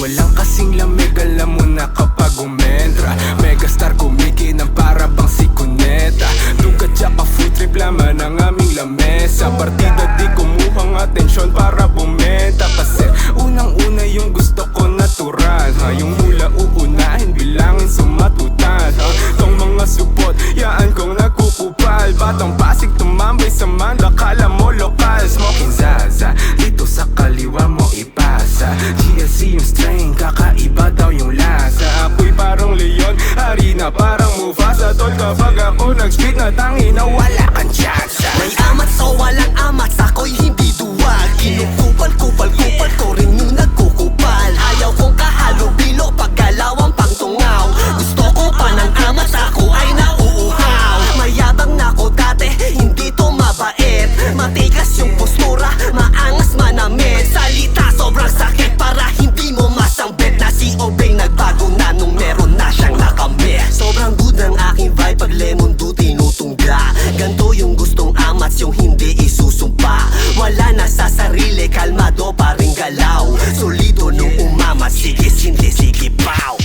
Walang kasing lamig, alam mo na kapag umentra. Megastar kumikinang para bang si Cuneta. Dugat tsaka food trip laman ang aming lamesa. Partida di kumuhang atensyon para bumenta. Kasi unang-una yung gusto ko natural, ha? Yung mula uunahin, bilangin sumatutan, ha? Tong mga supot, yaan kong nagkukupal. Batang Pasig tumambay sa Manda, kala mo lokal. Smoking Zaza, dito sa kaliwa mo ipasa. GLC yung strain, kakaiba daw yung lasa. Ako'y parang leon, harina parang Mufasa. Tol kapag ako nag-speed na tangi na wala kang chance. May amat so walang amat, ako'y hindi duwag. Kinukupal-kupal ko rin yung nagkukupal. Ayaw kong kahalo-bilo pagkalawang pangtungaw. Gusto ko pa ng amat, ako ay nauuhaw. Mayabang na ko dati, hindi to mabait. Matigas yung postura, maangas manamit. Salita sobrang sakit para hindi mo masambit. Na si Obeng nagbago na nung meron na siyang nakamit. Sobrang good ng aking vibe pag lemon do tinutungga. Ganto yung gustong amats, yung hindi isusumpa. Wala na sa sarili, kalmado pa rin galaw. Solido nung umamat, sige hindi, sige pow.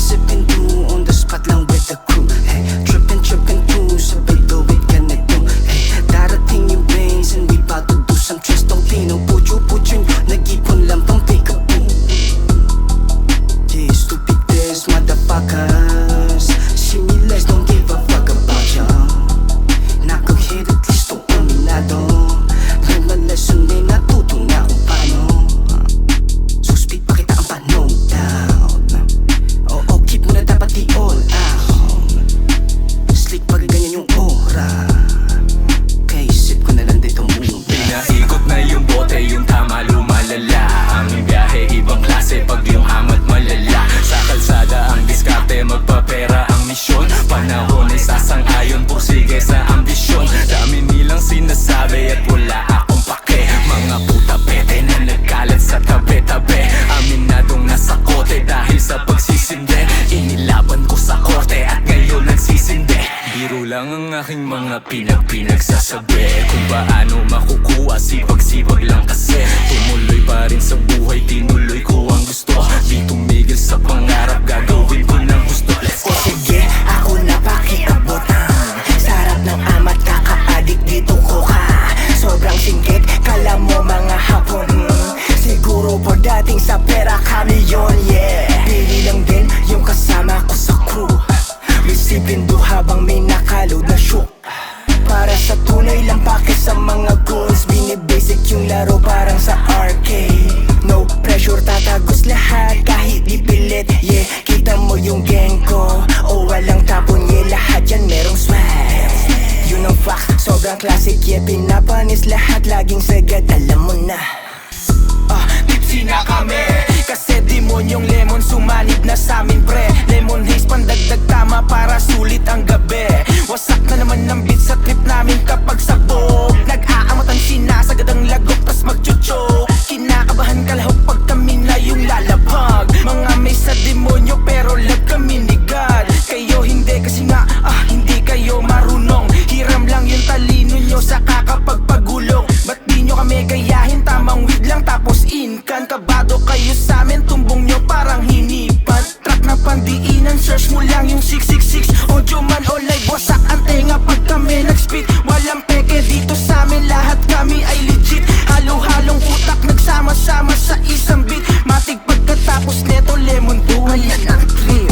Sippin' do on the spot lang with the crew. Hey, trippin' do, sabay gawin ganito. Hey, darating yung brains and we bout to do some tristong pino. Pucho nag-ipon lang pang pick-up-boo. Yeah, stupid this motherfuckers. See me less, don't give a fuck about ya. Nakahit at least tong aminado. Learn my lesson, may natuto na kung paano. So speed pa kita ang paano down. Oo, keep mo na dapat di all out. Slick pag ganyan yung aura. Kaya isip ko na lang dito muna. Pinaikot na yung bote, yung tama lumalala. Aming biyahe, ibang klase pag yung amat malala. Sa kalsada ang diskarte, magpapera ang misyon. Panahon ay sasang-ayon, pursige sa ambisyon. Dami nilang sinasabi at wala akong pake. Mga puta pete na nagkalat sa tabi-tabi. Aminadong nasa kote dahil sa pagsisindi. Inilaban ko sa korte at ngayon nagsisindi. Biro lang ang aking mga pinagsasabi. Kung paano makukuha, sipag-sipag lang kasi. Tumuloy pa rin sa buhay, tinuloy ko ang gusto. Di tumigil sa pangarap, gagawin ko ng gusto. Let's go! Sige, ako na pakiabutan. Sarap ng amat, kaka-addict dito ko ka. Sobrang singgit, kala mo mga hapon. Siguro po dating sa pera kami yun, yeah. Pili lang din yung kasama ko sa crew. Isipin do habang may nakaload na shoot. Para sa tunay lang pake sa mga goals. Binibasic yung laro parang sa arcade. No pressure, tatagos lahat kahit di pilit, yeah. Kita mo yung gang ko, oh walang tapon, yeah. Lahat yan merong swag. Yun ang fact, sobrang classic, yeah. Pinapanis lahat, laging sagad, alam mo na. Tipsy na kami, kasi demonyong lemon sumanib na samin pre. Lemon haze pandagdag tama para sulit ang gabi. Wasak na naman ng beat sa trip namin kapag sabog. Nag-aamat ang sinasagad ang lagok tas magchuchok. Kinakabahan kalahok pag kami na yung lalabhag. Mga may sa demonyo pero love kami ni God. Kayo hindi kasi nga hindi kayo marunong. Hiram lang yung talino nyo sa kakapagpagulong. Ba't di nyo kami gayahin, tamang weed lang tapos inkan. Kabado kayo sa amin, tumbong nyo parang hinipan. Track na pandiinan, search mo lang yung 666. Audio man o live, wasak ang tenga pag kami nag-spit. Walang peke dito sa amin, lahat kami ay legit. Halo-halong utak, nagsama-sama sa isang beat. Matig pagkatapos neto, lemon do, ayan ang trip.